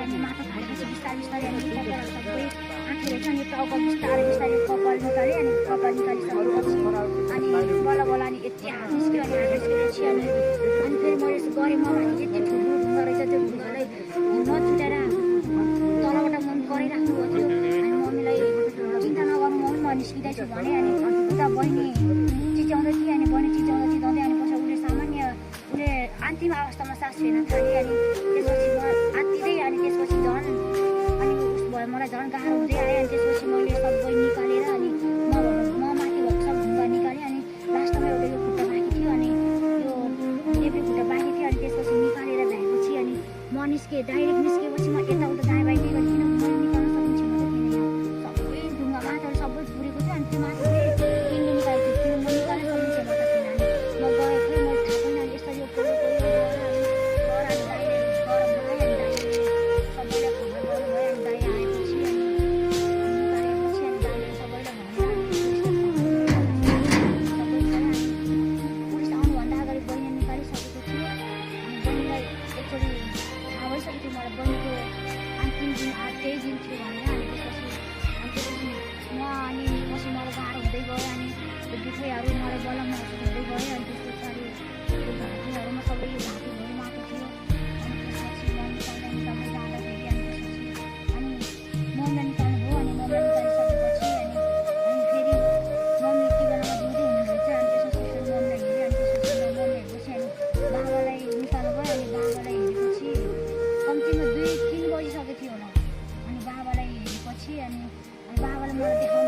अनि माथा फालेपछि बिस्तारै बिस्तारै अनि कपाल सबै आँखेर चाहिँ अनि टाउको बिस्तारै बिस्तारै कपाल निकालेँ अनि कपाल निकालिसकेपछि अनि बल्ल बल्ल अनि यति हात निस्क्यो अनि हात निस्केपछि अनि फेरि मैले यसो गरेँ मलाई यति ठुलो ढुङ्गा रहेछ त्यो ढुङ्गालाई नछुटेर तलबाट मन गरिराख्नु भएको थियो अनि मम्मीलाई चिन्ता नगर्नु मम्मी म निस्किँदैछु भने अनि उता बहिनी चिच्याउँदै थिएँ अनि बहिनी चिच्याउँदै चिच्याउँदै अनि पछि उसले अन्तिम अवस्थामा सास फेर्न थालेँ अनि त्यसपछि म आत्तिँदै अनि त्यसपछि झन् अनि उस भयो मलाई झन् गाह्रो हुँदै आयो अनि त्यसपछि मैले सबै निकालेर अनि म माथि भएको सब ढुङ्गा निकालेँ अनि लास्टमा एउटा यो खुट्टा बाँकी थियो अनि यो देब्रे खुट्टा बाँकी थियो अनि त्यसपछि निकालेर भ्याएपछि अनि म निस्केँ डाइरेक्ट निस्केपछि म यताउता दायाँ बाहिर किन मैले निकाल्न सकिन्छ सबै ढुङ्गा माथाहरू सबै पुरेको थियो अनि त्यो माथि किन्नु निकालेको थियो म निकाल्न सकिन्छ म त थिएन अनि म गएको थिएँ मैले थाहा पनि अनि यसरी यो सबैलाई खबर गर्नुभयो अनि दाइ आएपछि अनि निकालेपछि अनि दाइले सबैलाई पुलिस आउनुभन्दा अगाडि बहिनी निकालिसकेको थियो अनि बहिनीलाई एकचोटि थाहा भइसकेको थियो मलाई बहिनीको अन्तिम दिन त्यही दिन थियो भनेर अनि त्यसपछि म अनि पछि मलाई गाह्रो हुँदै गयो अनि त्यो दुखैहरू मलाई बल्ल महसुस हुँदै गयो अनि त्यस पछाडि त्यो घाँटीहरूमा सबै यो घाँटीहरू माटो थियो अनि त्यसपछि मम्मी निकाल्दै जाँदाखेरि अनि त्यसपछि अनि मम्मीलाई निकाल्नु भयो अनि मम्मीलाई निकालिसकेपछि अनि फेरि मम्मी यति बेलामा जिउँदै हुनुहुन्छ अनि त्यसपछि फेरि मम्मीलाई हेरेँ अनि त्यसपछि मम्मी हेरेपछि अनि बाबालाई निकाल्नु भयो अनि बाबालाई हेरेपछि कम्तीमा 2-3 बजिसकेको थियो होला अनि बाबालाई हेरेपछि अनि बाबाले मलाई देखाउनु